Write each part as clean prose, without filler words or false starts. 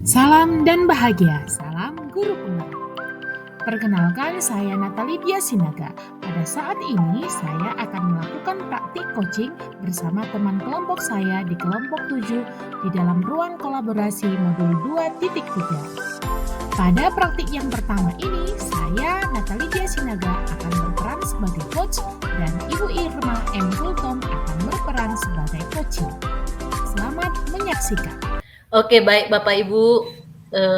Salam dan bahagia, salam guru penggerak. Perkenalkan, saya Natalidia Sinaga. Pada saat ini, saya akan melakukan praktik coaching bersama teman kelompok saya di kelompok 7 di dalam ruang kolaborasi modul 2.3. Pada praktik yang pertama ini, saya Natalidia Sinaga akan berperan sebagai coach dan Ibu Irma M. Gultom akan berperan sebagai coaching. Selamat menyaksikan. Oke, baik Bapak Ibu,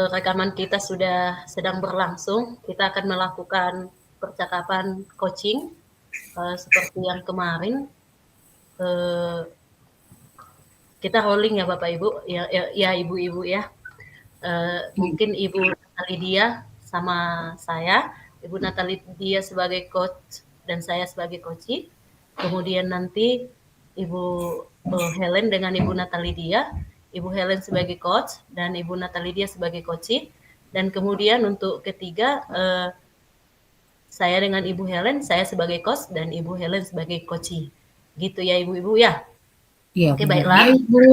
rekaman kita sudah sedang berlangsung. Kita akan melakukan percakapan coaching seperti yang kemarin. Kita rolling ya Bapak Ibu, ya Ibu-Ibu ya. Mungkin Ibu Natalidia sama saya, Ibu Natalidia sebagai coach dan saya sebagai coachee. Kemudian nanti Ibu Helen dengan Ibu Natalidia, Ibu Helen sebagai coach dan Ibu Natalidia sebagai coachee. Dan kemudian untuk ketiga saya dengan Ibu Helen, saya sebagai coach dan Ibu Helen sebagai coachee. Gitu ya Ibu-Ibu ya. Iya, Oke, baiklah. Ibu.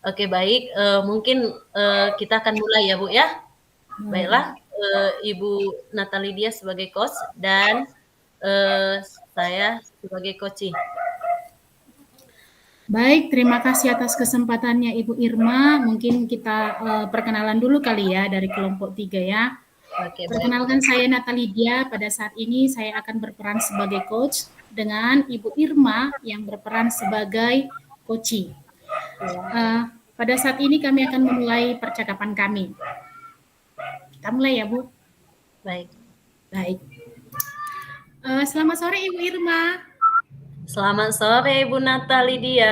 Oke, baik. Mungkin kita akan mulai ya Bu ya. Baiklah, Ibu Natalidia sebagai coach dan saya sebagai coachee. Baik, terima kasih atas kesempatannya Ibu Irma. Mungkin kita perkenalan dulu kali ya dari kelompok 3 ya. Oke, Perkenalkan, saya Natalidia. Pada saat ini saya akan berperan sebagai coach dengan Ibu Irma yang berperan sebagai coachee. Pada saat ini kami akan memulai percakapan kami. Kita mulai ya Bu. Baik. Selamat sore Ibu Irma. Selamat sore Ibu Natalidia.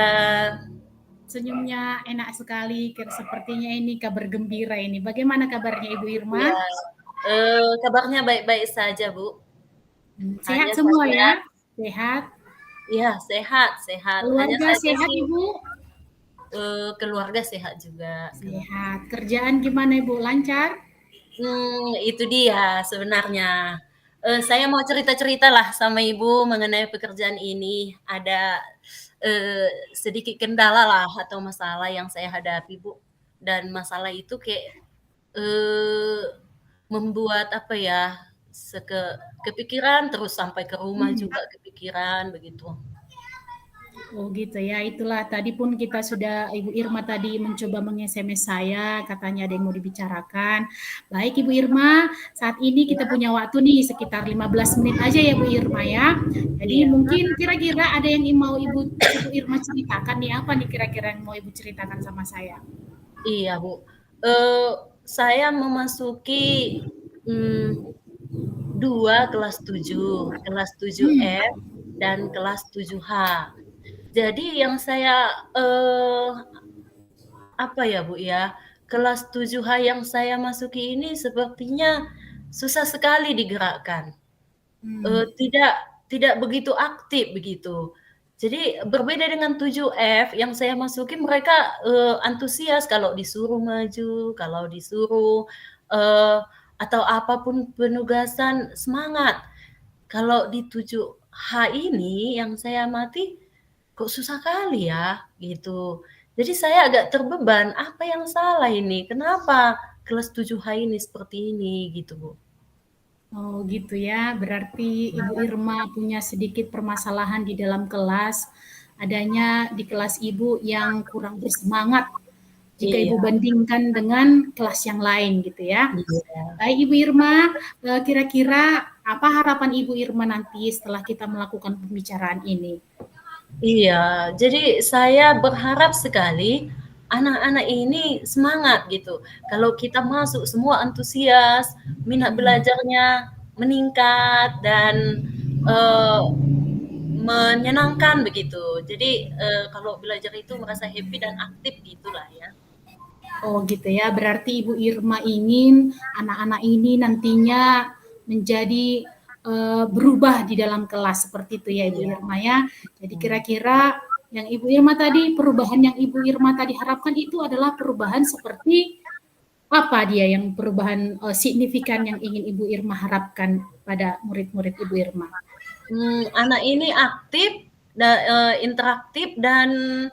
Senyumnya enak sekali, sepertinya ini kabar gembira ini. Bagaimana kabarnya Ibu Irma? Ya, kabarnya baik-baik saja Bu. Sehat semua ya? Sehat? Iya, sehat. Keluarga sehat Ibu? Keluarga sehat juga. Sehat. Kerjaan gimana Ibu? Lancar? Itu dia sebenarnya. Saya mau cerita-cerita lah sama Ibu mengenai pekerjaan ini. Ada sedikit kendala lah atau masalah yang saya hadapi Bu. Dan masalah itu kayak membuat apa ya, kepikiran terus sampai ke rumah juga kepikiran begitu. Oh gitu ya, itulah tadi pun kita sudah, Ibu Irma tadi mencoba meng-SMS saya, katanya ada yang mau dibicarakan. Baik Ibu Irma, saat ini kita punya waktu nih sekitar 15 menit aja ya Bu Irma ya. Jadi mungkin kira-kira ada yang mau Ibu Irma ceritakan nih, apa nih kira-kira yang mau Ibu ceritakan sama saya? Iya Bu, saya memasuki 2 kelas 7, kelas 7F dan kelas 7H. Jadi yang saya apa ya Bu ya, kelas 7H yang saya masuki ini sepertinya susah sekali digerakkan. Tidak begitu aktif begitu. Jadi berbeda dengan 7F yang saya masuki, mereka antusias kalau disuruh maju, kalau disuruh atau apapun penugasan semangat. Kalau di 7H ini yang saya amati kok susah kali ya gitu. Jadi saya agak terbeban, apa yang salah ini? Kenapa kelas 7H ini seperti ini gitu Bu? Oh gitu ya, berarti Ibu Irma punya sedikit permasalahan di dalam kelas, adanya di kelas Ibu yang kurang bersemangat jika Ibu bandingkan dengan kelas yang lain gitu ya. Baik Ibu Irma, kira-kira apa harapan Ibu Irma nanti setelah kita melakukan pembicaraan ini? Iya, jadi saya berharap sekali anak-anak ini semangat gitu. Kalau kita masuk semua antusias, minat belajarnya meningkat dan menyenangkan begitu. Jadi kalau belajar itu merasa happy dan aktif gitulah ya. Oh gitu ya, berarti Ibu Irma ingin anak-anak ini nantinya menjadi berubah di dalam kelas seperti itu ya Ibu Irma ya. Jadi kira-kira yang Ibu Irma tadi, perubahan yang Ibu Irma tadi harapkan itu adalah perubahan seperti apa dia yang perubahan signifikan yang ingin Ibu Irma harapkan pada murid-murid Ibu Irma? Anak ini aktif, interaktif dan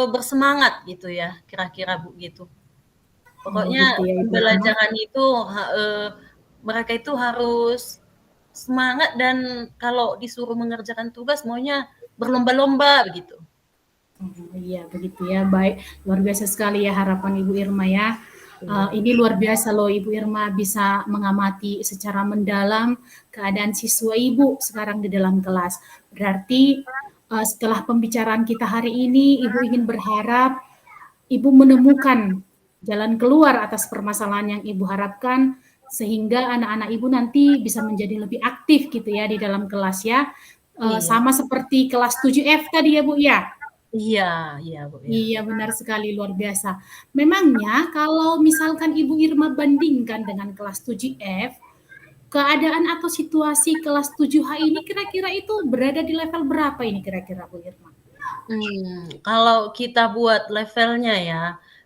bersemangat gitu ya, kira-kira Bu gitu. Oh Pokoknya gitu ya Ibu Irma. pembelajaran itu mereka itu harus semangat dan kalau disuruh mengerjakan tugas maunya berlomba-lomba begitu. Oh, iya begitu ya, baik, luar biasa sekali ya harapan Ibu Irma ya. Iya. Ini luar biasa loh Ibu Irma bisa mengamati secara mendalam keadaan siswa Ibu sekarang di dalam kelas. Berarti setelah pembicaraan kita hari ini, Ibu ingin berharap Ibu menemukan jalan keluar atas permasalahan yang Ibu harapkan sehingga anak-anak Ibu nanti bisa menjadi lebih aktif gitu ya di dalam kelas ya. Iya. Sama seperti kelas 7F tadi ya Bu ya. Iya, iya Bu ya. Iya benar sekali, luar biasa. Memangnya kalau misalkan Ibu Irma bandingkan dengan kelas 7F, keadaan atau situasi kelas 7H ini kira-kira itu berada di level berapa ini kira-kira Bu Irma? Kalau kita buat levelnya ya,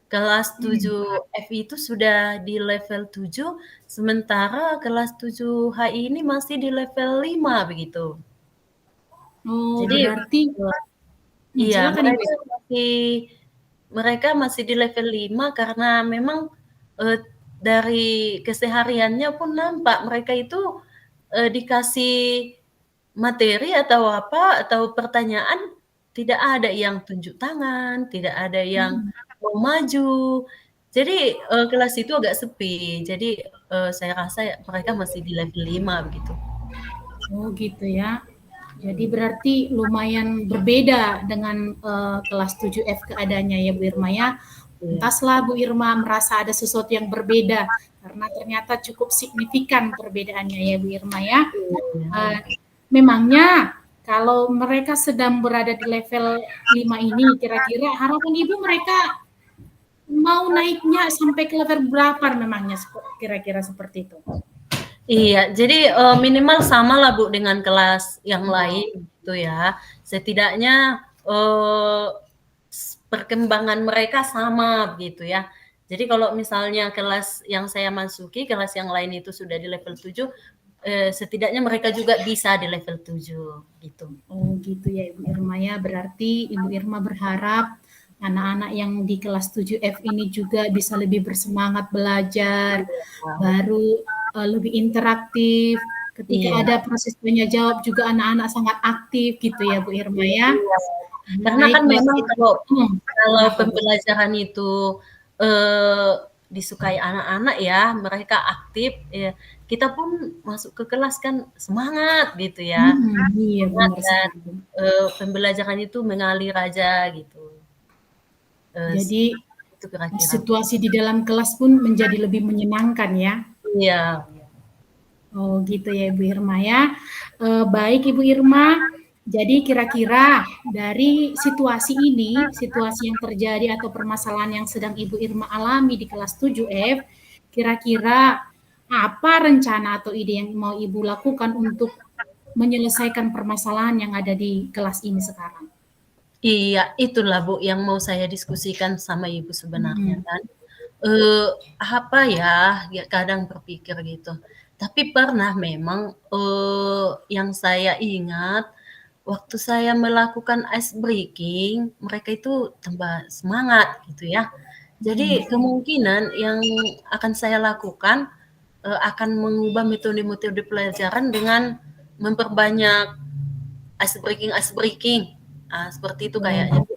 kelas Hmm. 7F itu sudah di level 7, sementara kelas 7H ini masih di level 5 begitu. Oh Jadi berarti, iya, silakan Ibu. mereka masih di level 5 karena memang, dari kesehariannya pun nampak mereka itu, dikasih materi atau apa, atau pertanyaan, tidak ada yang tunjuk tangan, tidak ada yang Hmm. mau maju. Jadi, kelas itu agak sepi. Jadi, saya rasa mereka masih di level 5 begitu. Oh gitu ya. Jadi berarti lumayan berbeda dengan kelas 7F keadaannya ya Bu Irma ya. Iya. Entahlah Bu Irma merasa ada sesuatu yang berbeda karena ternyata cukup signifikan perbedaannya ya Bu Irma ya. Iya. Uh, Memangnya kalau mereka sedang berada di level 5 ini, kira-kira harapan Ibu mereka mau naiknya sampai ke level berapa memangnya kira-kira seperti itu? Iya, jadi, minimal samalah Bu dengan kelas yang lain gitu ya. Setidaknya, perkembangan mereka sama begitu ya. Jadi kalau misalnya kelas yang saya masuki, kelas yang lain itu sudah di level 7, setidaknya mereka juga bisa di level 7 gitu. Oh gitu ya Ibu Irma ya, berarti Ibu Irma berharap anak-anak yang di kelas 7F ini juga bisa lebih bersemangat belajar, baru lebih interaktif, ketika Iya. ada proses tanya jawab juga anak-anak sangat aktif gitu ya Bu Irma ya. Iya. Karena Baik, kan memang kalau kenapa Bu? pembelajaran itu, disukai anak-anak ya, mereka aktif, ya kita pun masuk ke kelas kan semangat gitu ya. Iya Semangat benar dan, sekali. pembelajaran itu mengalir aja gitu. Eee, Jadi itu kira-kira. situasi di dalam kelas pun menjadi lebih menyenangkan ya. Iya. Oh gitu ya Ibu Irma ya. Baik Ibu Irma, jadi kira-kira dari situasi ini, situasi yang terjadi atau permasalahan yang sedang Ibu Irma alami di kelas 7F, kira-kira apa rencana atau ide yang mau Ibu lakukan untuk menyelesaikan permasalahan yang ada di kelas ini sekarang? Iya, itulah Bu yang mau saya diskusikan sama Ibu sebenarnya Hmm. kan. Apa ya kadang berpikir gitu. Tapi pernah memang, yang saya ingat waktu saya melakukan ice breaking, mereka itu tambah semangat gitu ya. Jadi kemungkinan yang akan saya lakukan, akan mengubah metode-metode pelajaran dengan memperbanyak ice breaking, seperti itu kayaknya.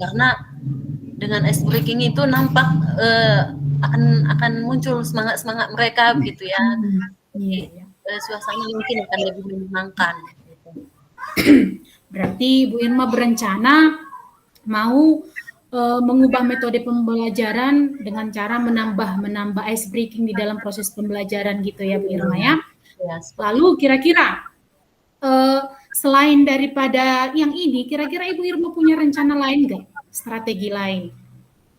Karena dengan ice breaking itu nampak, akan muncul semangat-semangat mereka begitu ya. Iya, Jadi, iya. suasana mungkin akan lebih menyenangkan gitu. Berarti Bu Irma berencana mau mengubah metode pembelajaran dengan cara menambah ice breaking di dalam proses pembelajaran gitu ya Bu Irma ya. Ya, Lalu kira-kira selain daripada yang ini, kira-kira Ibu Irma punya rencana lain nggak? Strategi lain?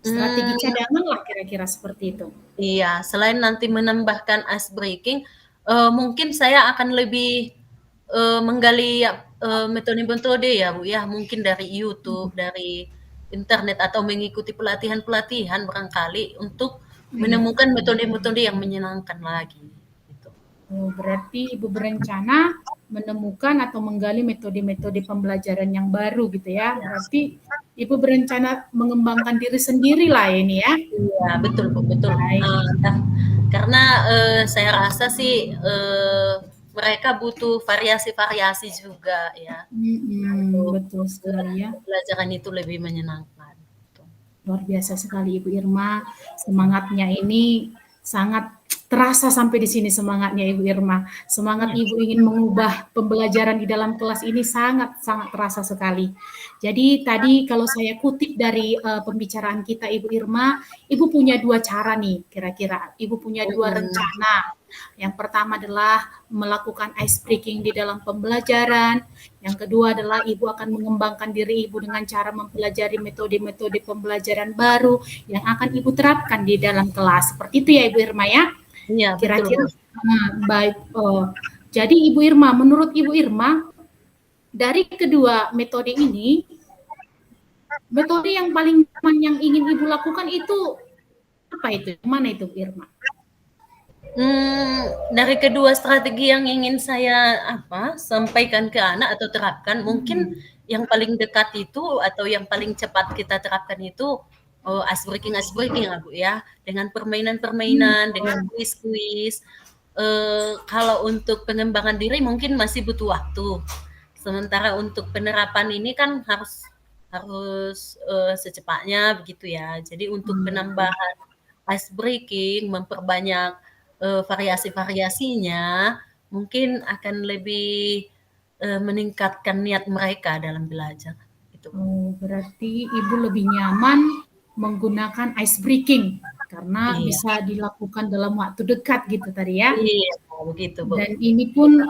Strategi cadangan lah kira-kira seperti itu. Iya, selain nanti menambahkan ice breaking, mungkin saya akan lebih, menggali metode-metode ya Bu ya, mungkin dari YouTube, dari internet atau mengikuti pelatihan-pelatihan barangkali untuk menemukan metode-metode yang menyenangkan lagi, gitu. Berarti Ibu berencana menemukan atau menggali metode-metode pembelajaran yang baru gitu ya. Berarti Ibu berencana mengembangkan diri sendiri lah ini ya. Iya, betul Bu, betul. Baik. Karena saya rasa sih mereka butuh variasi-variasi juga ya. Betul sekali ya. Pelajaran itu lebih menyenangkan. Luar biasa sekali Ibu Irma, semangatnya ini sangat terasa sampai di sini semangatnya Ibu Irma. Semangat Ibu ingin mengubah pembelajaran di dalam kelas ini sangat-sangat terasa sekali. Jadi tadi kalau saya kutip dari pembicaraan kita Ibu Irma, Ibu punya 2 cara nih kira-kira. Ibu punya 2 rencana. Yang pertama adalah melakukan ice breaking di dalam pembelajaran. Yang kedua adalah Ibu akan mengembangkan diri Ibu dengan cara mempelajari metode-metode pembelajaran baru yang akan Ibu terapkan di dalam kelas. Seperti itu ya Ibu Irma ya? Iya, Kira-kira baik. Jadi Ibu Irma, menurut Ibu Irma, dari kedua metode ini, metode yang paling nyaman yang ingin Ibu lakukan itu apa itu? Mana itu, Irma? Dari kedua strategi yang ingin saya sampaikan ke anak atau terapkan, mungkin yang paling dekat itu atau yang paling cepat kita terapkan itu ice breaking ya Bu ya, dengan permainan-permainan, dengan kuis-kuis. Kalau untuk pengembangan diri mungkin masih butuh waktu. Sementara untuk penerapan ini kan harus secepatnya begitu ya. Jadi untuk penambahan ice breaking, memperbanyak variasi-variasinya, mungkin akan lebih meningkatkan niat mereka dalam belajar. Gitu. Berarti Ibu lebih nyaman menggunakan ice breaking karena bisa dilakukan dalam waktu dekat gitu tadi ya. Iya, begitu Bu. Dan ini pun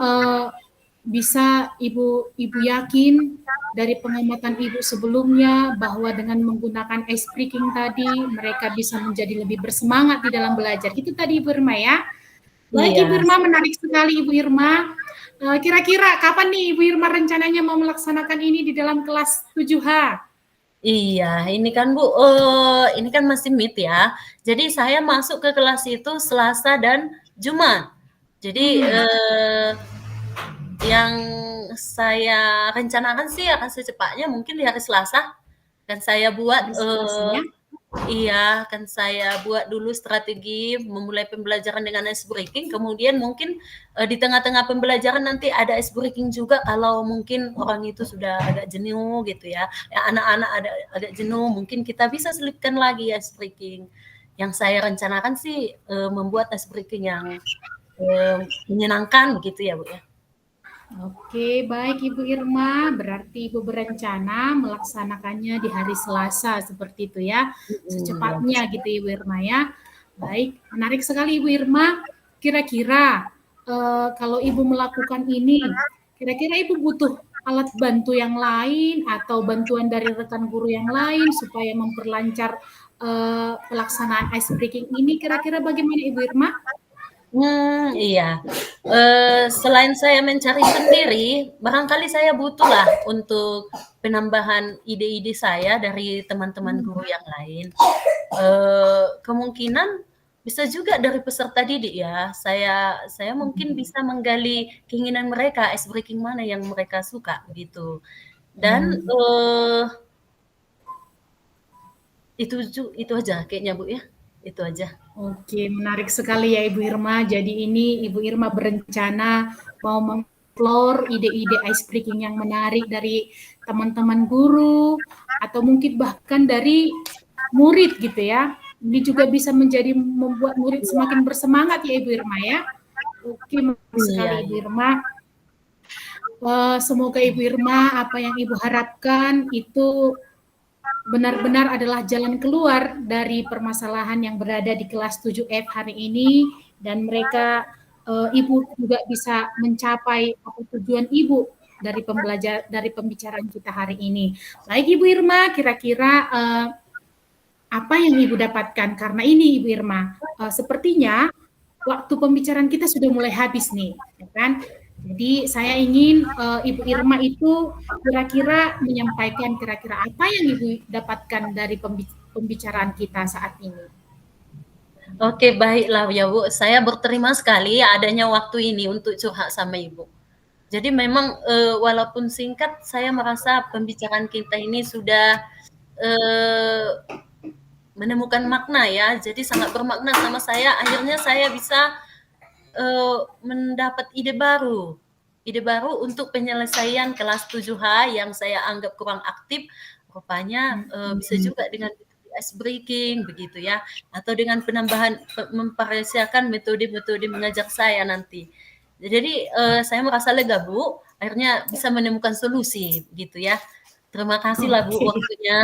bisa Ibu yakin dari pengamatan Ibu sebelumnya bahwa dengan menggunakan ice breaking tadi mereka bisa menjadi lebih bersemangat di dalam belajar. Itu tadi Ibu Irma ya. Baik Ibu Irma, menarik sekali Ibu Irma. Kira-kira kapan nih Ibu Irma rencananya mau melaksanakan ini di dalam kelas 7H? Iya, ini kan Bu, ini kan masih meet ya. Jadi saya masuk ke kelas itu Selasa dan Jumat. Jadi yang saya rencanakan sih akan secepatnya mungkin di hari Selasa. Dan saya buat akan saya buat dulu strategi memulai pembelajaran dengan ice breaking, kemudian mungkin di tengah-tengah pembelajaran nanti ada ice breaking juga kalau mungkin orang itu sudah agak jenuh gitu ya. Anak-anak ada agak jenuh, mungkin kita bisa selipkan lagi ice breaking. Yang saya rencanakan sih membuat ice breaking yang menyenangkan begitu ya Bu ya. Oke, baik Ibu Irma, berarti Ibu berencana melaksanakannya di hari Selasa seperti itu ya, secepatnya gitu Ibu Irma ya. Baik, menarik sekali Ibu Irma. Kira-kira kalau Ibu melakukan ini, kira-kira Ibu butuh alat bantu yang lain atau bantuan dari rekan guru yang lain supaya memperlancar pelaksanaan ice breaking ini, kira-kira bagaimana Ibu Irma? Iya. Selain saya mencari sendiri, barangkali saya butuhlah untuk penambahan ide-ide saya dari teman-teman guru yang lain. Kemungkinan bisa juga dari peserta didik ya. Saya mungkin bisa menggali keinginan mereka, ice breaking mana yang mereka suka gitu. Dan itu aja kayaknya Bu ya. Itu aja. Oke, menarik sekali ya Ibu Irma. Jadi ini Ibu Irma berencana mau mengeksplor ide-ide ice breaking yang menarik dari teman-teman guru atau mungkin bahkan dari murid gitu ya. Ini juga bisa membuat murid semakin bersemangat ya Ibu Irma ya. Oke, menarik sekali Ibu Irma. Semoga Ibu Irma apa yang Ibu harapkan itu benar-benar adalah jalan keluar dari permasalahan yang berada di kelas 7F hari ini dan mereka Ibu juga bisa mencapai tujuan Ibu dari pembicaraan kita hari ini. Baik Ibu Irma, kira-kira apa yang Ibu dapatkan karena ini Ibu Irma? Sepertinya waktu pembicaraan kita sudah mulai habis nih, ya kan? Jadi saya ingin Ibu Irma itu kira-kira menyampaikan kira-kira apa yang Ibu dapatkan dari pembicaraan kita saat ini. Oke, baiklah ya Bu. Saya berterima sekali adanya waktu ini untuk curhat sama Ibu. Jadi memang walaupun singkat, saya merasa pembicaraan kita ini sudah menemukan makna ya. Jadi sangat bermakna sama saya. Akhirnya saya bisa mendapat ide baru untuk penyelesaian kelas 7H yang saya anggap kurang aktif. Rupanya bisa juga dengan ice breaking begitu ya, atau dengan penambahan memvariasikan metode-metode mengajar saya nanti. Jadi saya merasa lega Bu, akhirnya bisa menemukan solusi gitu ya. Terima kasih lah Bu waktunya.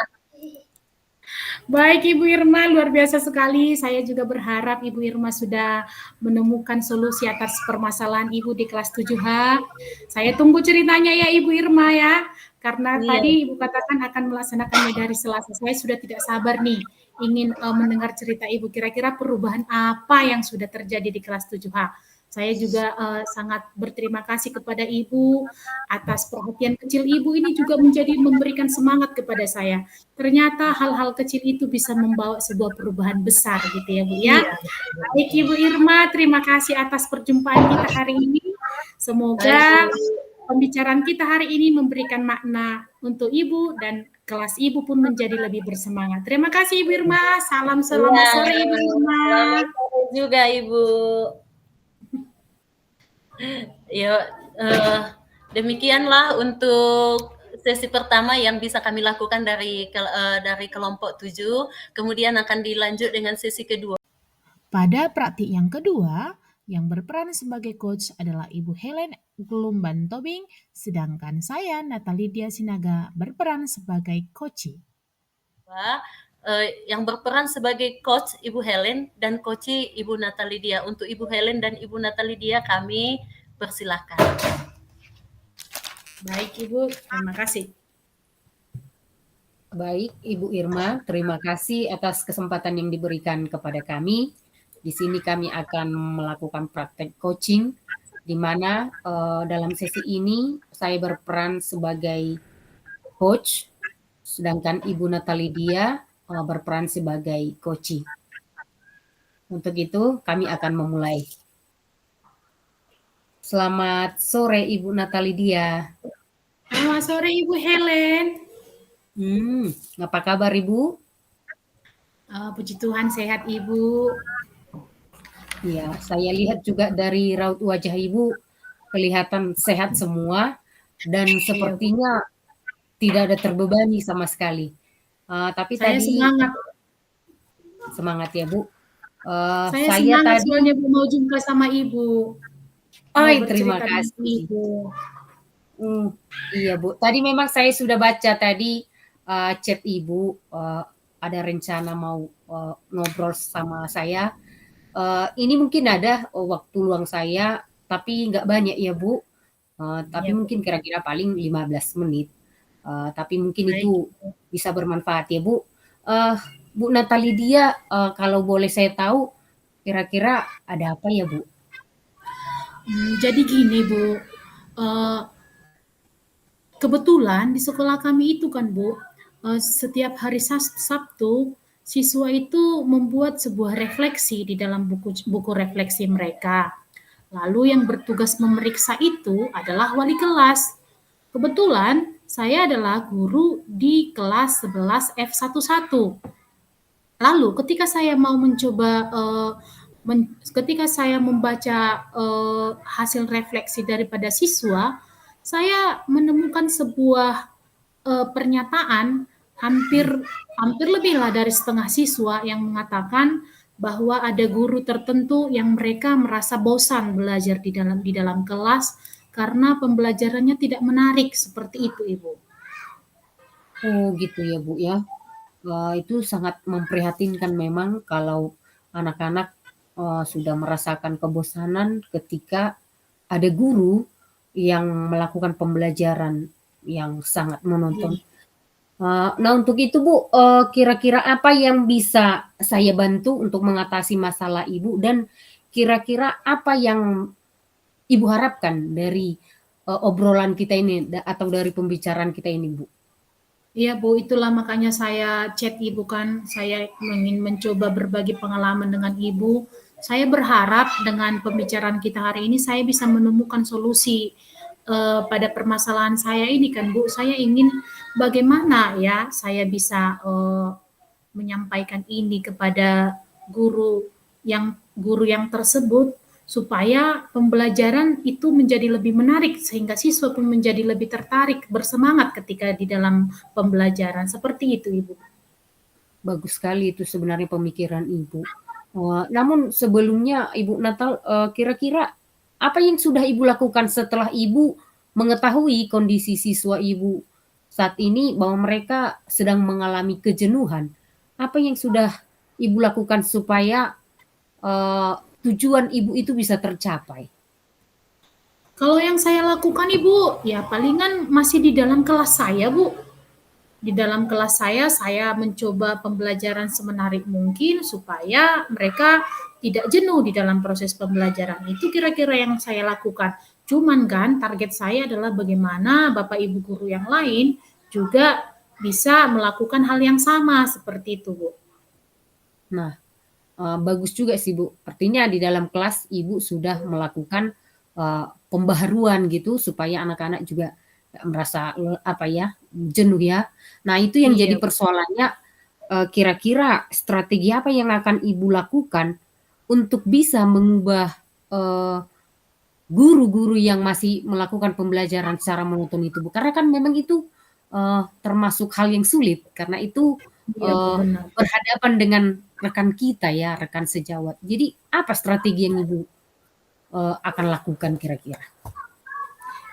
Baik Ibu Irma, luar biasa sekali. Saya juga berharap Ibu Irma sudah menemukan solusi atas permasalahan Ibu di kelas 7H. Saya tunggu ceritanya ya Ibu Irma ya. Karena tadi Ibu katakan akan melaksanakannya dari Selasa. Saya sudah tidak sabar nih ingin mendengar cerita Ibu. Kira-kira perubahan apa yang sudah terjadi di kelas 7H. Saya juga sangat berterima kasih kepada Ibu atas perhatian kecil Ibu ini juga memberikan semangat kepada saya. Ternyata hal-hal kecil itu bisa membawa sebuah perubahan besar gitu ya Bu ya. Baik Ibu Irma, terima kasih atas perjumpaan kita hari ini. Semoga pembicaraan kita hari ini memberikan makna untuk Ibu dan kelas Ibu pun menjadi lebih bersemangat. Terima kasih Ibu Irma. Salam selamat sore Ibu Irma. Selamat sore juga Ibu. Ya, demikianlah untuk sesi pertama yang bisa kami lakukan dari kelompok 7, kemudian akan dilanjut dengan sesi kedua. Pada praktik yang kedua, yang berperan sebagai coach adalah Ibu Helen Glumban Tobing, sedangkan saya, Natalidia Sinaga, berperan sebagai coach. Yang berperan sebagai coach Ibu Helen dan coach Ibu Natalidia. Untuk Ibu Helen dan Ibu Natalidia kami persilakan. Baik Ibu, terima kasih. Baik Ibu Irma, terima kasih atas kesempatan yang diberikan kepada kami. Di sini kami akan melakukan praktek coaching, di mana dalam sesi ini saya berperan sebagai coach, sedangkan Ibu Natalidia berperan sebagai coaching. Untuk itu kami akan memulai. Selamat sore Ibu Natalidia. Selamat sore Ibu Helen. Apa kabar Ibu? Puji Tuhan sehat Ibu. Ya, saya lihat juga dari raut wajah Ibu kelihatan sehat semua dan sepertinya tidak ada terbebani sama sekali. Tapi saya tadi semangat ya Bu. Saya semangat tadi soalnya Bu mau jumpa sama Ibu. Terima kasih. Ibu. Iya Bu. Tadi memang saya sudah baca tadi chat Ibu ada rencana mau ngobrol sama saya. Ini mungkin ada waktu luang saya, tapi nggak banyak ya Bu. Tapi mungkin kira-kira paling 15 menit. Tapi mungkin itu bisa bermanfaat ya Bu. Bu Natalidia, kalau boleh saya tahu, kira-kira ada apa ya Bu? Jadi gini Bu, kebetulan di sekolah kami itu kan Bu, setiap hari Sabtu, siswa itu membuat sebuah refleksi di dalam buku refleksi mereka. Lalu yang bertugas memeriksa itu adalah wali kelas. Kebetulan saya adalah guru di kelas 11 F11. Lalu ketika saya mau mencoba ketika saya membaca hasil refleksi daripada siswa, saya menemukan sebuah pernyataan hampir lebihlah dari setengah siswa yang mengatakan bahwa ada guru tertentu yang mereka merasa bosan belajar di dalam kelas karena pembelajarannya tidak menarik seperti itu, Ibu. Oh, gitu ya, Bu ya. Itu sangat memprihatinkan memang kalau anak-anak sudah merasakan kebosanan ketika ada guru yang melakukan pembelajaran yang sangat monoton. Nah, untuk itu Bu, kira-kira apa yang bisa saya bantu untuk mengatasi masalah Ibu dan kira-kira apa yang Ibu harapkan dari obrolan kita ini atau dari pembicaraan kita ini, Bu? Iya Bu, itulah makanya saya chat Ibu kan, saya ingin mencoba berbagi pengalaman dengan Ibu. Saya berharap dengan pembicaraan kita hari ini saya bisa menemukan solusi pada permasalahan saya ini kan Bu, saya ingin bagaimana ya saya bisa menyampaikan ini kepada guru yang tersebut supaya pembelajaran itu menjadi lebih menarik sehingga siswa pun menjadi lebih tertarik, bersemangat ketika di dalam pembelajaran. Seperti itu, Ibu. Bagus sekali itu sebenarnya pemikiran Ibu. Namun sebelumnya Ibu Natal, kira-kira apa yang sudah Ibu lakukan setelah Ibu mengetahui kondisi siswa Ibu saat ini bahwa mereka sedang mengalami kejenuhan? Apa yang sudah Ibu lakukan supaya tujuan Ibu itu bisa tercapai? Kalau yang saya lakukan Ibu, ya palingan masih di dalam kelas saya Bu. Di dalam kelas saya mencoba pembelajaran semenarik mungkin supaya mereka tidak jenuh di dalam proses pembelajaran. Itu kira-kira yang saya lakukan. Cuman kan target saya adalah bagaimana Bapak Ibu guru yang lain juga bisa melakukan hal yang sama seperti itu, Bu. Nah, bagus juga sih Bu. Artinya di dalam kelas Ibu sudah melakukan pembaharuan gitu supaya anak-anak juga nggak merasa jenuh ya. Nah itu yang jadi Iya. persoalannya, kira-kira strategi apa yang akan Ibu lakukan untuk bisa mengubah guru-guru yang masih melakukan pembelajaran secara monoton itu Bu? Karena kan memang itu termasuk hal yang sulit karena itu Iya, Bu, benar. berhadapan dengan rekan kita ya, rekan sejawat. Jadi apa strategi yang Ibu akan lakukan kira-kira?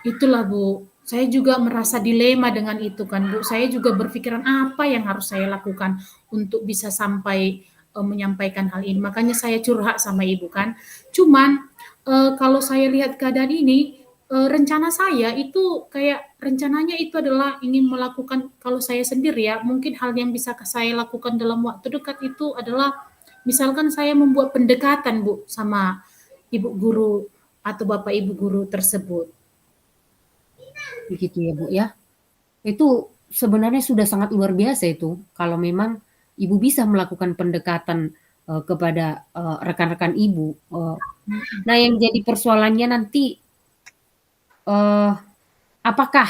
Itulah Bu, saya juga merasa dilema dengan itu kan Bu. Saya juga berpikiran apa yang harus saya lakukan untuk bisa sampai menyampaikan hal ini. Makanya saya curhat sama Ibu kan. Cuman kalau saya lihat keadaan ini, rencana saya itu kayak rencananya itu adalah ingin melakukan, kalau saya sendiri ya, mungkin hal yang bisa saya lakukan dalam waktu dekat itu adalah misalkan saya membuat pendekatan Bu sama Ibu guru atau Bapak Ibu guru tersebut. Begitu ya Bu ya. Itu sebenarnya sudah sangat luar biasa itu kalau memang Ibu bisa melakukan pendekatan kepada rekan-rekan Ibu. Nah yang jadi persoalannya nanti apakah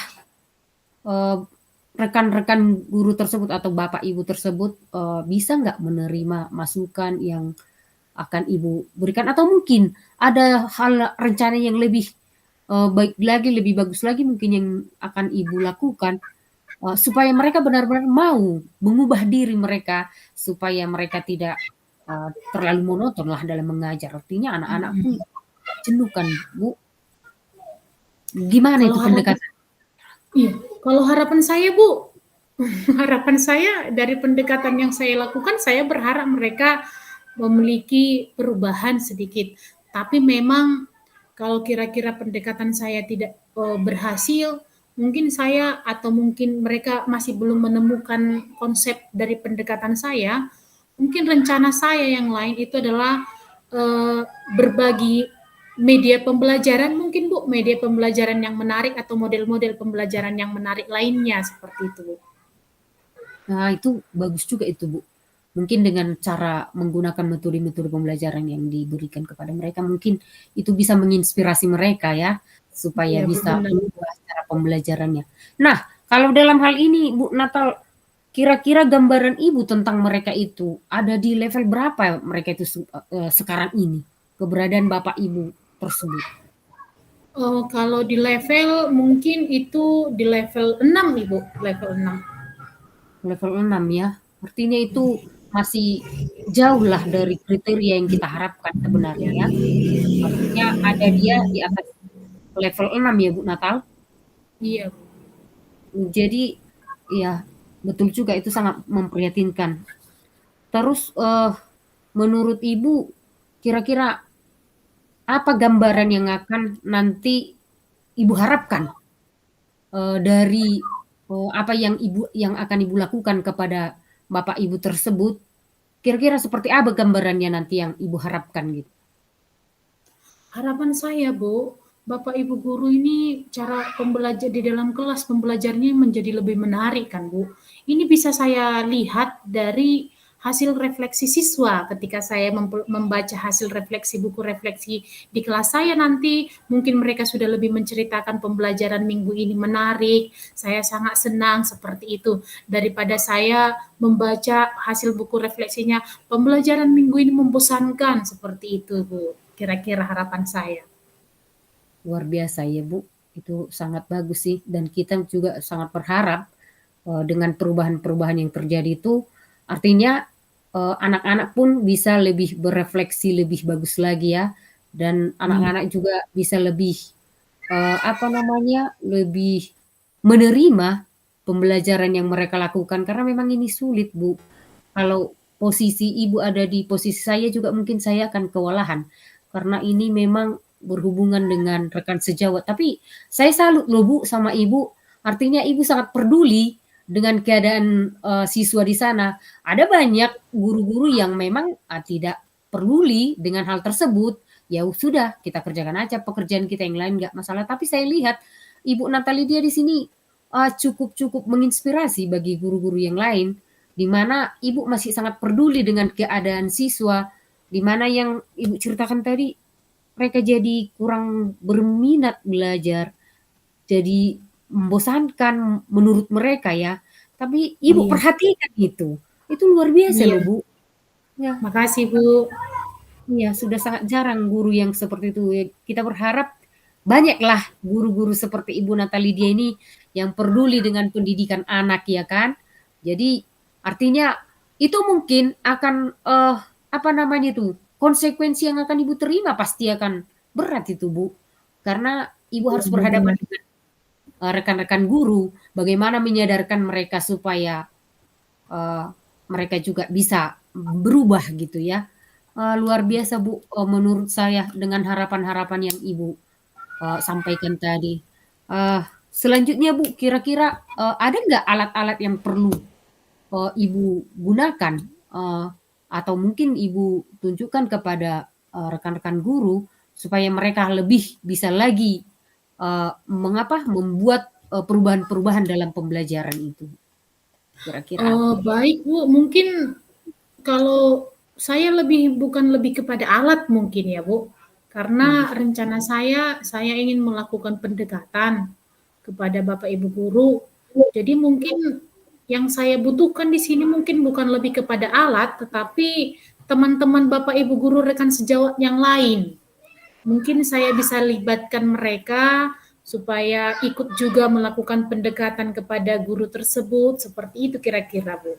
rekan-rekan guru tersebut atau Bapak Ibu tersebut bisa nggak menerima masukan yang akan Ibu berikan atau mungkin ada hal rencana yang lebih baik lagi, lebih bagus lagi mungkin yang akan Ibu lakukan supaya mereka benar-benar mau mengubah diri mereka supaya mereka tidak terlalu monoton lah dalam mengajar. Artinya anak-anak pun jenuh kan Bu. Gimana Kalau itu harapan, pendekatan? iya, kalau harapan saya Bu, harapan saya dari pendekatan yang saya lakukan, saya berharap mereka memiliki perubahan sedikit. Tapi memang kalau kira-kira pendekatan saya tidak berhasil, mungkin saya atau mungkin mereka masih belum menemukan konsep dari pendekatan saya, mungkin rencana saya yang lain itu adalah berbagi media pembelajaran mungkin Bu, media pembelajaran yang menarik atau model-model pembelajaran yang menarik lainnya seperti itu Bu. Nah itu bagus juga itu Bu. Mungkin dengan cara menggunakan metode-metode pembelajaran yang diberikan kepada mereka, mungkin itu bisa menginspirasi mereka ya, supaya Iya Bu, bisa benar. mengubah cara pembelajarannya. Nah, kalau dalam hal ini Bu Natal, kira-kira gambaran Ibu tentang mereka itu ada di level berapa mereka itu sekarang ini, keberadaan Bapak Ibu tersebut? Kalau di level mungkin itu di level 6 Ibu, level 6. Level 6 ya. Artinya itu masih jauh lah dari kriteria yang kita harapkan sebenarnya ya. Artinya ada dia di atas level 6 ya Bu Natal. Iya Bu. Jadi ya betul juga itu sangat memprihatinkan. Terus menurut Ibu kira-kira apa gambaran yang akan nanti Ibu harapkan dari apa yang akan Ibu lakukan kepada Bapak Ibu tersebut? Kira-kira seperti apa gambarannya nanti yang Ibu harapkan gitu? Harapan saya Bu, Bapak Ibu guru ini cara pembelajar di dalam kelas pembelajarnya menjadi lebih menarik kan Bu. Ini bisa saya lihat dari hasil refleksi siswa ketika saya membaca hasil refleksi buku refleksi di kelas saya nanti, mungkin mereka sudah lebih menceritakan pembelajaran minggu ini menarik, saya sangat senang seperti itu. Daripada saya membaca hasil buku refleksinya, pembelajaran minggu ini membosankan, seperti itu Bu, kira-kira harapan saya. Luar biasa ya Bu, itu sangat bagus sih, dan kita juga sangat berharap dengan perubahan-perubahan yang terjadi itu artinya anak-anak pun bisa lebih berefleksi lebih bagus lagi ya, dan anak-anak juga bisa lebih lebih menerima pembelajaran yang mereka lakukan karena memang ini sulit Bu. Kalau posisi Ibu ada di posisi saya juga mungkin saya akan kewalahan karena ini memang berhubungan dengan rekan sejawat. Tapi saya salut loh Bu sama Ibu, artinya Ibu sangat peduli dengan keadaan siswa di sana. Ada banyak guru-guru yang memang tidak peduli dengan hal tersebut. Ya sudah, kita kerjakan aja pekerjaan kita yang lain nggak masalah. Tapi saya lihat Ibu Natalidia di sini cukup menginspirasi bagi guru-guru yang lain, di mana Ibu masih sangat peduli dengan keadaan siswa, di mana yang Ibu ceritakan tadi mereka jadi kurang berminat belajar, jadi membosankan menurut mereka ya. Tapi Ibu perhatikan itu luar biasa loh Bu. Ya. Makasih Bu. Iya, sudah sangat jarang guru yang seperti itu. Kita berharap banyaklah guru-guru seperti Ibu Natalidia ini yang peduli dengan pendidikan anak ya kan. Jadi artinya itu mungkin akan konsekuensi yang akan Ibu terima pasti akan berat itu Bu. Karena Ibu harus berhadapan dengan rekan-rekan guru, bagaimana menyadarkan mereka supaya mereka juga bisa berubah gitu ya. Luar biasa Bu, menurut saya dengan harapan-harapan yang Ibu sampaikan tadi. Selanjutnya Bu, kira-kira ada nggak alat-alat yang perlu Ibu gunakan atau mungkin Ibu tunjukkan kepada rekan-rekan guru supaya mereka lebih bisa lagi membuat perubahan-perubahan dalam pembelajaran itu, kira-kira? Baik Bu, mungkin kalau saya bukan lebih kepada alat mungkin ya Bu, karena rencana saya ingin melakukan pendekatan kepada Bapak Ibu guru. Jadi mungkin yang saya butuhkan di sini mungkin bukan lebih kepada alat, tetapi teman-teman Bapak Ibu guru rekan sejawat yang lain. Mungkin saya bisa libatkan mereka supaya ikut juga melakukan pendekatan kepada guru tersebut, seperti itu kira-kira Bu.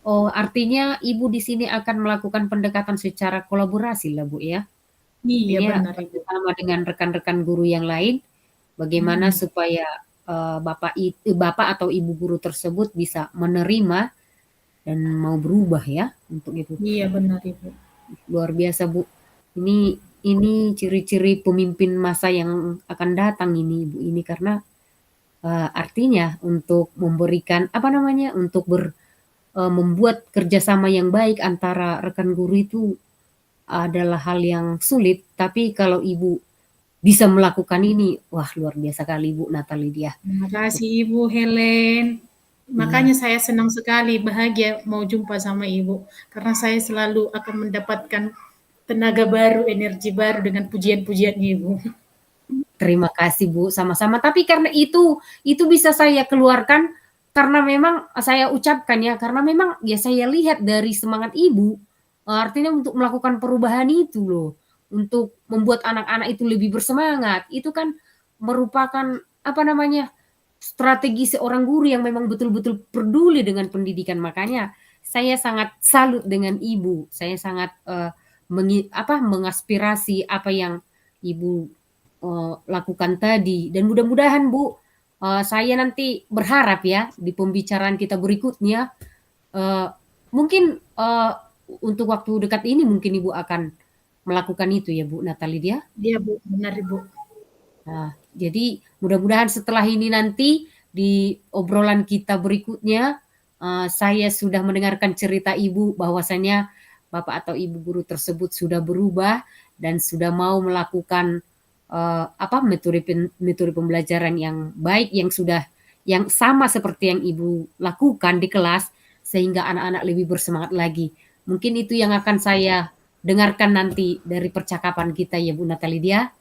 Oh, artinya Ibu di sini akan melakukan pendekatan secara kolaborasi lah Bu ya? Iya Artinya benar Ibu. bersama dengan rekan-rekan guru yang lain, bagaimana supaya Bapak atau Ibu guru tersebut bisa menerima dan mau berubah ya untuk itu. Iya benar Ibu. Luar biasa Bu. Ini ciri-ciri pemimpin masa yang akan datang ini Bu ini karena artinya untuk memberikan untuk membuat kerjasama yang baik antara rekan guru itu adalah hal yang sulit, tapi kalau Ibu bisa melakukan ini, wah luar biasa kali Bu Natalidia. Terima kasih Ibu Helen. Makanya saya senang sekali, bahagia mau jumpa sama Ibu, karena saya selalu akan mendapatkan tenaga baru, energi baru dengan pujian-pujian Ibu. Terima kasih Bu, sama-sama. Tapi karena itu bisa saya keluarkan karena memang saya ucapkan ya, karena memang ya saya lihat dari semangat Ibu, artinya untuk melakukan perubahan itu loh, untuk membuat anak-anak itu lebih bersemangat, itu kan merupakan strategi seorang guru yang memang betul-betul peduli dengan pendidikan. Makanya saya sangat salut dengan Ibu, saya sangat mengaspirasi apa yang Ibu lakukan tadi, dan mudah-mudahan Bu, saya nanti berharap ya di pembicaraan kita berikutnya mungkin untuk waktu dekat ini mungkin Ibu akan melakukan itu ya Bu Natalidia? Iya Bu, benar Ibu. Nah, jadi mudah-mudahan setelah ini nanti di obrolan kita berikutnya saya sudah mendengarkan cerita Ibu bahwasanya Bapak atau Ibu guru tersebut sudah berubah dan sudah mau melakukan metode pembelajaran yang baik yang sama seperti yang Ibu lakukan di kelas. sehingga anak-anak lebih bersemangat lagi. Mungkin itu yang akan saya dengarkan nanti dari percakapan kita ya Bu Natalidia.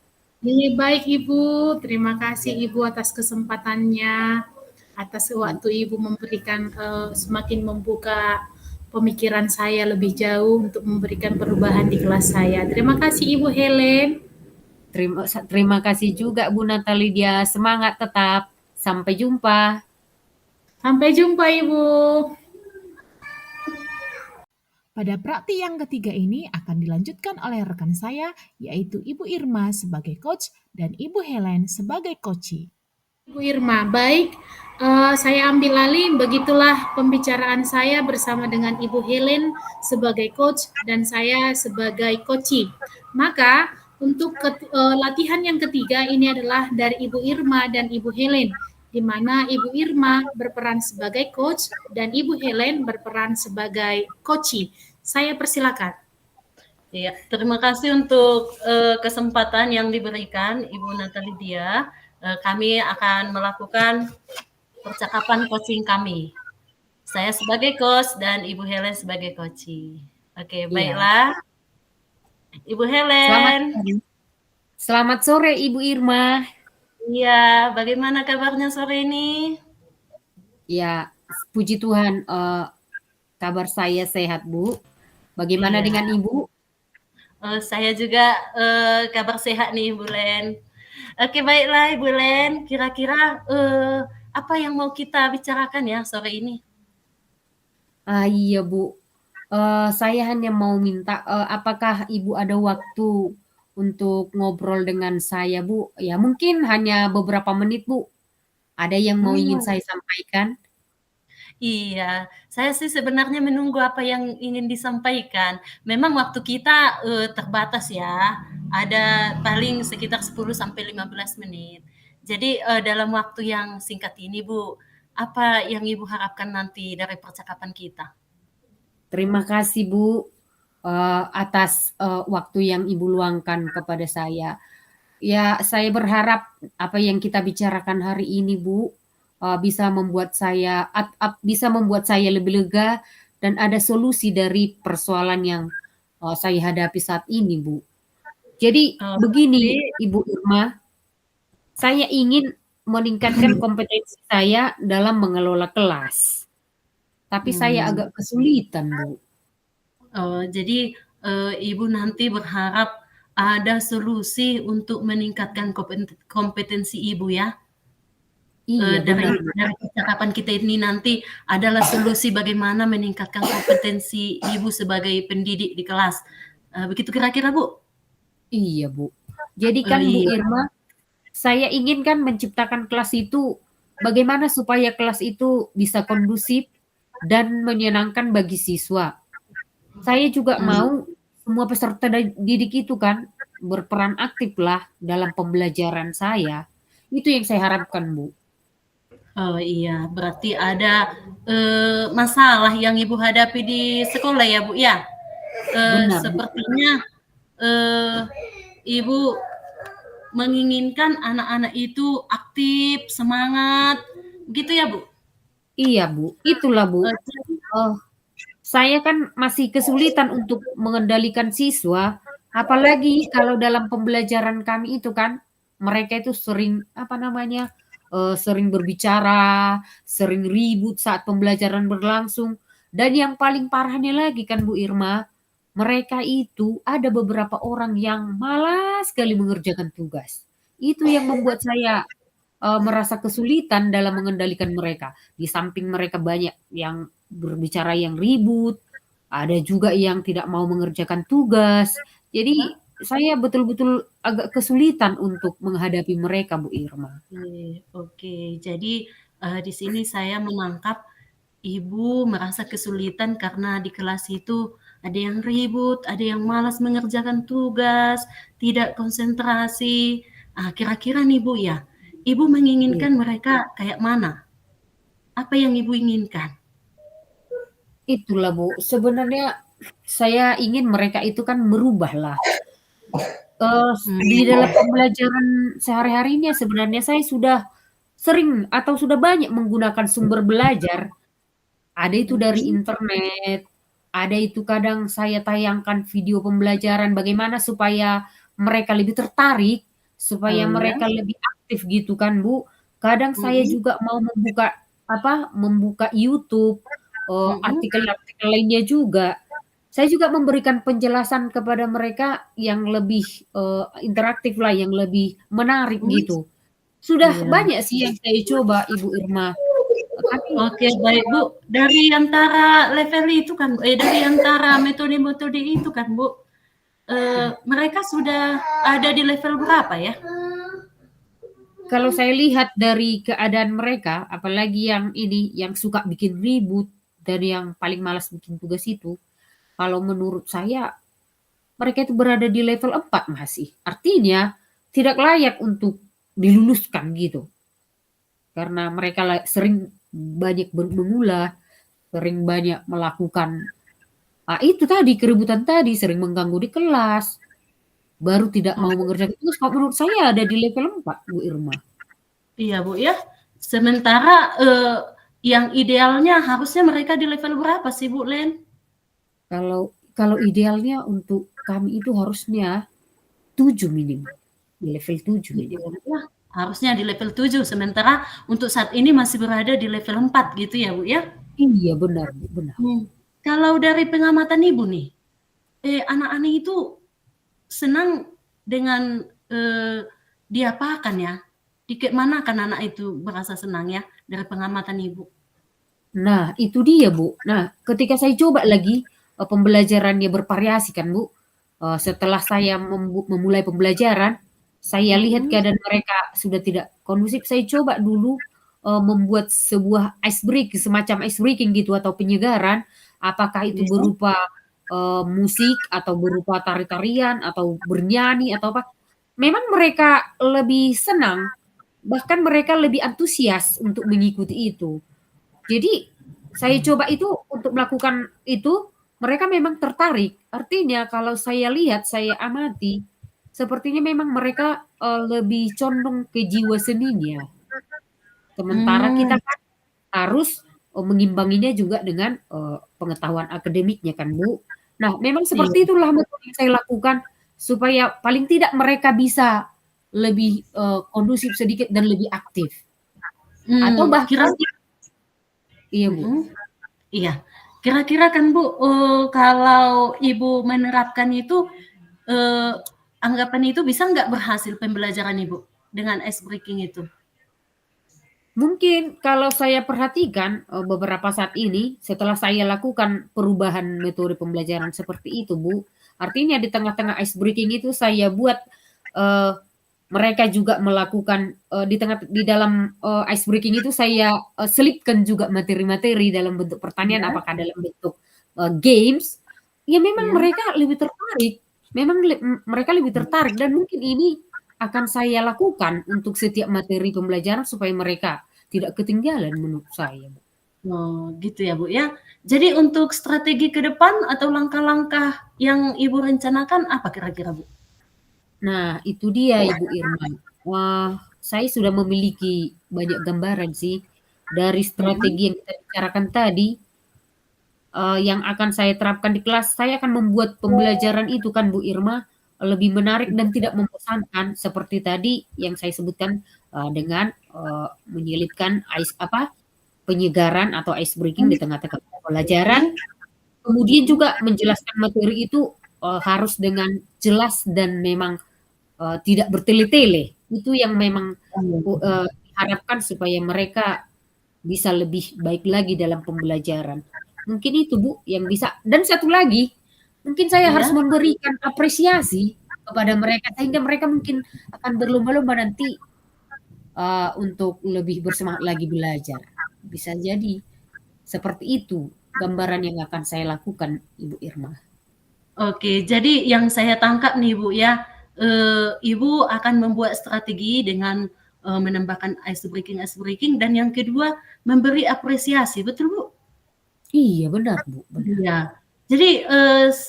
Baik Ibu, terima kasih Ibu atas kesempatannya, atas waktu Ibu memberikan semakin membuka pemikiran saya lebih jauh untuk memberikan perubahan di kelas saya. Terima kasih Ibu Helen. Terima kasih juga Bu Natalidia. Semangat tetap. Sampai jumpa. Sampai jumpa Ibu. Pada praktik yang ketiga ini akan dilanjutkan oleh rekan saya, yaitu Ibu Irma sebagai coach dan Ibu Helen sebagai coachee. Ibu Irma, baik. Saya ambil alih, begitulah pembicaraan saya bersama dengan Ibu Helen sebagai coach dan saya sebagai coachee. Maka untuk latihan yang ketiga ini adalah dari Ibu Irma dan Ibu Helen, di mana Ibu Irma berperan sebagai coach dan Ibu Helen berperan sebagai coachee. Saya persilakan. Ya, terima kasih untuk kesempatan yang diberikan Ibu Natalidia. Kami akan melakukan percakapan coaching kami. Saya sebagai coach dan Ibu Helen sebagai coachee. Oke, baiklah. Ibu Helen. Selamat sore Ibu Irma. Iya, bagaimana kabarnya sore ini? Ya, puji Tuhan, kabar saya sehat Bu. Bagaimana dengan Ibu? Saya juga kabar sehat nih Ibu Len. Oke, baiklah Ibu Len, kira-kira apa yang mau kita bicarakan ya sore ini? Iya Bu, saya hanya mau minta, apakah Ibu ada waktu untuk ngobrol dengan saya Bu? Ya mungkin hanya beberapa menit Bu. Ada yang mau ingin saya sampaikan? Iya, saya sih sebenarnya menunggu apa yang ingin disampaikan. Memang waktu kita terbatas ya, ada paling sekitar 10 sampai 15 menit. Jadi dalam waktu yang singkat ini Bu, apa yang Ibu harapkan nanti dari percakapan kita? Terima kasih Bu atas waktu yang Ibu luangkan kepada saya. Ya, saya berharap apa yang kita bicarakan hari ini Bu bisa membuat saya lebih lega dan ada solusi dari persoalan yang saya hadapi saat ini Bu. Jadi begini Ibu Irma, saya ingin meningkatkan kompetensi saya dalam mengelola kelas. Tapi saya agak kesulitan Bu. Jadi Ibu nanti berharap ada solusi untuk meningkatkan kompetensi Ibu ya? Iya, dari benar. percakapan kita ini nanti adalah solusi bagaimana meningkatkan kompetensi Ibu sebagai pendidik di kelas. Begitu kira-kira Bu? Iya Bu. Jadi kan Bu Irma, saya ingin kan menciptakan kelas itu bagaimana supaya kelas itu bisa kondusif dan menyenangkan bagi siswa. Saya juga mau semua peserta didik itu kan berperan aktif lah dalam pembelajaran saya. Itu yang saya harapkan Bu. Oh iya, berarti ada masalah yang Ibu hadapi di sekolah ya Bu ya? Benar. Sepertinya Ibu menginginkan anak-anak itu aktif, semangat, gitu ya Bu? Iya Bu, itulah Bu. Saya kan masih kesulitan untuk mengendalikan siswa, apalagi kalau dalam pembelajaran kami itu kan mereka itu sering sering berbicara, sering ribut saat pembelajaran berlangsung. Dan yang paling parahnya lagi kan Bu Irma, mereka itu ada beberapa orang yang malas sekali mengerjakan tugas. Itu yang membuat saya merasa kesulitan dalam mengendalikan mereka. Di samping mereka banyak yang berbicara yang ribut, ada juga yang tidak mau mengerjakan tugas. Jadi saya betul-betul agak kesulitan untuk menghadapi mereka Bu Irma. Oke. Jadi di sini saya menangkap Ibu merasa kesulitan karena di kelas itu ada yang ribut, ada yang malas mengerjakan tugas, tidak konsentrasi. Kira-kira nih Bu ya, Ibu menginginkan mereka kayak mana? Apa yang Ibu inginkan? Itulah Bu, sebenarnya saya ingin mereka itu kan merubahlah. Di dalam pembelajaran sehari-harinya sebenarnya saya sudah sering atau sudah banyak menggunakan sumber belajar, ada itu dari internet, ada itu kadang saya tayangkan video pembelajaran bagaimana supaya mereka lebih tertarik, supaya Oh ya? mereka lebih aktif gitu kan, Bu. Kadang saya Mhm, juga mau membuka YouTube, mhm. artikel-artikel lainnya juga. Saya juga memberikan penjelasan kepada mereka yang lebih, interaktif lah, yang lebih menarik Mhm, gitu. Sudah iya. banyak sih yang saya coba, Ibu Irma, tapi Oke, baik Bu. Dari antara level itu kan, dari antara metode-metode itu kan Bu, mereka sudah ada di level berapa ya? kalau saya lihat dari keadaan mereka, apalagi yang ini, yang suka bikin ribut dan yang paling malas bikin tugas itu, kalau menurut saya mereka itu berada di level 4 masih. Artinya tidak layak untuk diluluskan gitu. Karena mereka sering banyak mengulah, sering banyak melakukan itu tadi, keributan tadi, sering mengganggu di kelas, baru tidak mau Oh, mengerjakan tugas. Kalau menurut saya ada di level 4, Bu Irma. iya Bu ya. Sementara yang idealnya harusnya mereka di level berapa sih Bu Len? Kalau kalau idealnya untuk kami itu harusnya 7 minimal, di level 7 minimal. Idealnya harusnya di level 7, sementara untuk saat ini masih berada di level 4 gitu ya Bu ya? Iya benar, Bu, benar. Kalau dari pengamatan Ibu nih, anak-anak itu senang dengan diapakan ya? Di mana kan anak itu merasa senang ya dari pengamatan Ibu? Nah, itu dia, Bu. Nah, ketika saya coba lagi, pembelajarannya bervariasi kan, Bu, setelah saya memulai pembelajaran, saya lihat Mhm, keadaan mereka sudah tidak kondusif, saya coba dulu, membuat sebuah semacam ice breaking gitu atau penyegaran, apakah itu iya. berupa, musik atau berupa tari-tarian atau bernyanyi atau apa. Memang mereka lebih senang, bahkan mereka lebih antusias untuk mengikuti itu. Jadi, saya coba itu untuk melakukan itu, mereka memang tertarik. Artinya kalau saya lihat, saya amati, sepertinya memang mereka, lebih condong ke jiwa seninya. Sementara Mmm, kita kan harus, mengimbanginya juga dengan, pengetahuan akademiknya kan, Bu. Nah, memang seperti iya. itulah metode yang saya lakukan, supaya paling tidak mereka bisa lebih, kondusif sedikit dan lebih aktif. Atau bahkan Kira-kira iya, Bu. mhm, iya. Kira-kira kan Bu, kalau Ibu menerapkan itu, eee, anggapan itu bisa nggak berhasil pembelajaran Ibu dengan ice breaking itu? Mungkin kalau saya perhatikan, beberapa saat ini setelah saya lakukan perubahan metode pembelajaran seperti itu, Bu, artinya di tengah-tengah ice breaking itu saya buat, eee, mereka juga melakukan, di dalam, ice breaking itu saya, selipkan juga materi-materi dalam bentuk pertanyaan, Iya, apakah dalam bentuk, games, ya memang iya. mereka lebih tertarik, memang mereka lebih tertarik dan mungkin ini akan saya lakukan untuk setiap materi pembelajaran supaya mereka tidak ketinggalan menurut saya, Bu. Oh, gitu ya, Bu, ya. Jadi untuk strategi ke depan atau langkah-langkah yang Ibu rencanakan apa kira-kira, Bu? Nah, itu dia Ibu Irma. Saya sudah memiliki banyak gambaran sih dari Mhm, strategi yang kita bicarakan tadi, yang akan saya terapkan di kelas. Saya akan membuat pembelajaran itu kan Bu Irma, lebih menarik dan tidak membosankan seperti tadi yang saya sebutkan, dengan, menyelipkan penyegaran atau ice breaking di tengah-tengah pembelajaran. oke. Kemudian Mhm, juga menjelaskan materi itu, harus dengan jelas dan memang, tidak bertele-tele. Itu yang memang diharapkan supaya mereka bisa lebih baik lagi dalam pembelajaran. Mungkin itu, Bu, yang bisa dan satu lagi, mungkin saya harus iya. memberikan apresiasi kepada mereka sehingga mereka mungkin akan berlomba-lomba nanti, untuk lebih bersemangat lagi belajar. Bisa jadi seperti itu gambaran yang akan saya lakukan, Ibu Irma. Oke, jadi yang saya tangkap nih, Bu, ya, Ibu akan membuat strategi dengan, menambahkan ice breaking dan yang kedua memberi apresiasi, betul, Bu? Iya benar, Bu, benar. Iya. Jadi,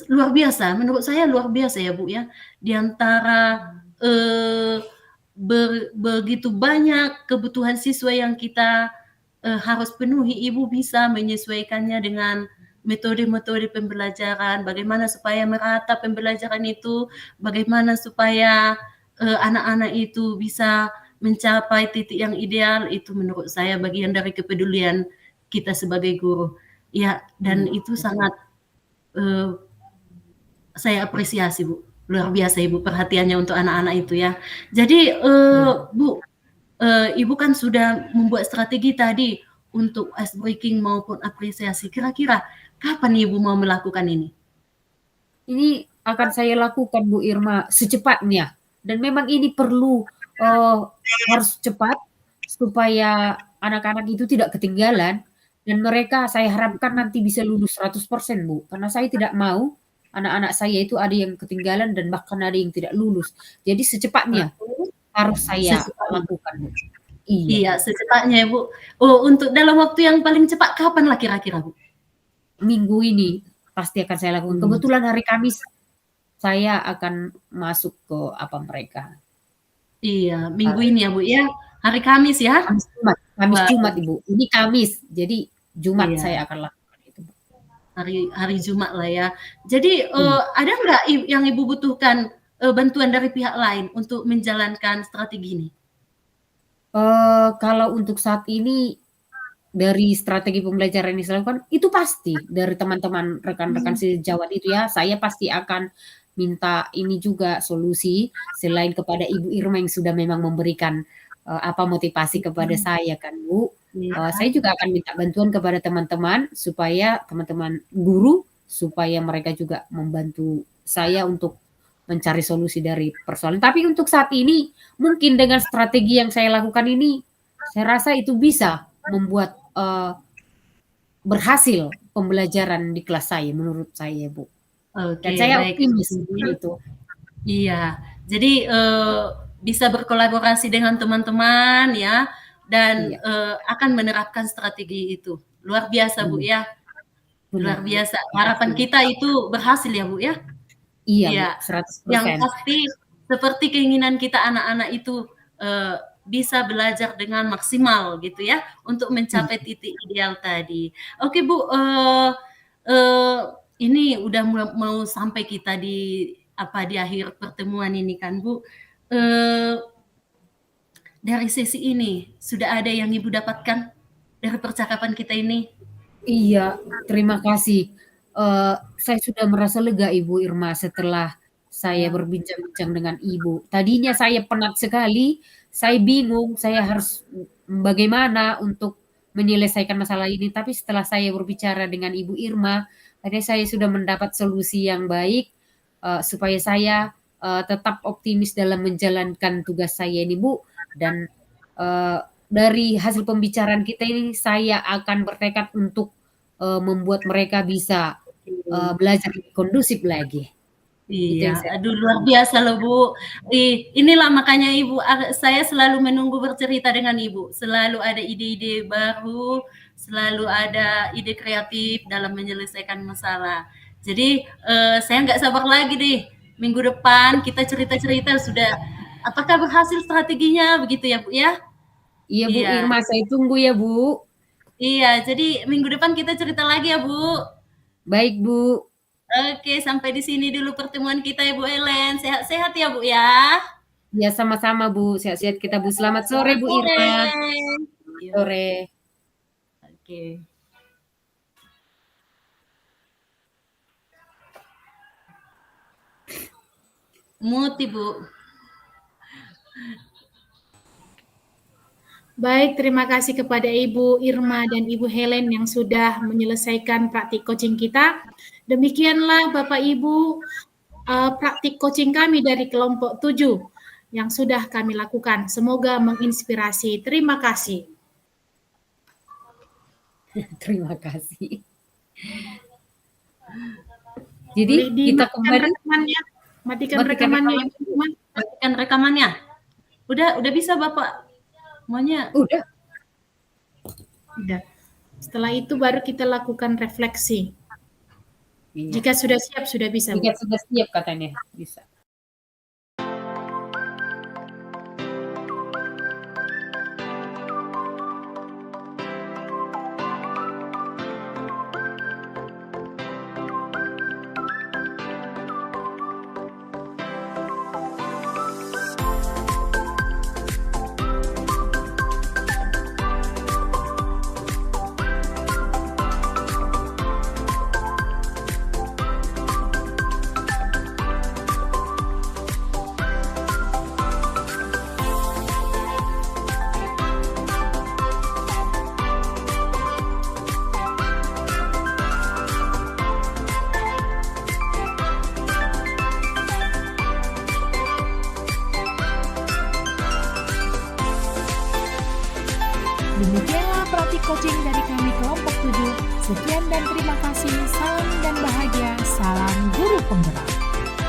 luar biasa, menurut saya luar biasa ya, Bu, ya, di antara, begitu banyak kebutuhan siswa yang kita, harus penuhi, ibu bisa menyesuaikannya dengan metode-metode pembelajaran, bagaimana supaya merata pembelajaran itu, bagaimana supaya anak-anak itu bisa mencapai titik yang ideal, itu menurut saya bagian dari kepedulian kita sebagai guru. Ya, dan itu sangat saya apresiasi, Bu. Luar biasa Ibu perhatiannya untuk anak-anak itu ya. Jadi Bu, Ibu kan sudah membuat strategi tadi untuk ice breaking maupun apresiasi. Kira-kira kapan Ibu mau melakukan ini? Ini akan saya lakukan Bu Irma secepatnya, dan memang ini perlu harus cepat supaya anak-anak itu tidak ketinggalan, dan mereka saya harapkan nanti bisa lulus 100% Bu, karena saya tidak mau anak-anak saya itu ada yang ketinggalan dan bahkan ada yang tidak lulus. Jadi secepatnya harus saya Secepatnya. lakukan Bu. Iya, secepatnya ya Bu. Oh, untuk dalam waktu yang paling cepat kapan lah kira-kira Bu? Minggu ini pasti akan saya lakukan. Kebetulan hari Kamis saya akan masuk ke mereka. Iya, minggu ini ya Bu ya. Hari Kamis ya. Kamis Jumat Ibu. Ini Kamis, jadi Jumat Iya. saya akan lakukan itu. Hari Jumat lah ya. Jadi ada nggak yang Ibu butuhkan bantuan dari pihak lain untuk menjalankan strategi ini? Kalau untuk saat ini dari strategi pembelajaran yang saya lakukan itu pasti dari teman-teman rekan-rekan sejawat itu ya, saya pasti akan minta ini juga solusi selain kepada Ibu Irma yang sudah memang memberikan motivasi kepada saya kan Bu. Saya juga akan minta bantuan kepada teman-teman supaya teman-teman guru supaya mereka juga membantu saya untuk mencari solusi dari persoalan. Tapi untuk saat ini mungkin dengan strategi yang saya lakukan ini saya rasa itu bisa membuat berhasil pembelajaran di kelas saya menurut saya Bu. Dan saya optimis itu. Iya, jadi bisa berkolaborasi dengan teman-teman ya, dan akan menerapkan strategi itu. Luar biasa Bu ya, luar biasa. Harapan kita itu berhasil ya Bu ya. Iya, 100%. Yang pasti seperti keinginan kita anak-anak itu bisa belajar dengan maksimal gitu ya untuk mencapai titik ideal tadi. Oke Bu, ini udah mau sampai kita di akhir pertemuan ini kan Bu. Dari sesi ini sudah ada yang Ibu dapatkan dari percakapan kita ini? Iya, terima kasih. Saya sudah merasa lega Ibu Irma setelah saya berbincang-bincang dengan Ibu. Tadinya saya penat sekali, saya bingung, saya harus bagaimana untuk menyelesaikan masalah ini. Tapi setelah saya berbicara dengan Ibu Irma, akhirnya saya sudah mendapat solusi yang baik supaya saya tetap optimis dalam menjalankan tugas saya ini Bu. Dan dari hasil pembicaraan kita ini saya akan bertekad untuk membuat mereka bisa belajar lebih kondusif lagi. Iya, aduh luar biasa loh Bu. Inilah makanya Ibu, saya selalu menunggu bercerita dengan Ibu. Selalu ada ide-ide baru, selalu ada ide kreatif dalam menyelesaikan masalah. Jadi saya nggak sabar lagi deh. Minggu depan kita cerita-cerita sudah apakah berhasil strateginya begitu ya Bu ya? Iya Bu Irma, saya tunggu ya Bu. Iya, jadi minggu depan kita cerita lagi ya Bu. Baik Bu. Oke, sampai di sini dulu pertemuan kita ya Bu Ellen. Sehat-sehat ya Bu ya. Ya sama-sama Bu, sehat-sehat kita Bu. Selamat sore Bu Irma. Sore. Oke. Muti Bu. Baik, terima kasih kepada Ibu Irma dan Ibu Helen yang sudah menyelesaikan praktik coaching kita. Demikianlah Bapak Ibu praktik coaching kami dari kelompok 7 yang sudah kami lakukan. Semoga menginspirasi. Terima kasih. Terima kasih. Jadi kita kembali. Matikan rekamannya. Matikan rekamannya. Udah bisa Bapak? Maunya? Udah. Setelah itu baru kita lakukan refleksi. Iya. Jika sudah siap, sudah bisa. Jika sudah siap katanya, bisa. Demikianlah praktik coaching dari kami kelompok 7. Sekian dan terima kasih. Salam dan bahagia. Salam guru penggerak.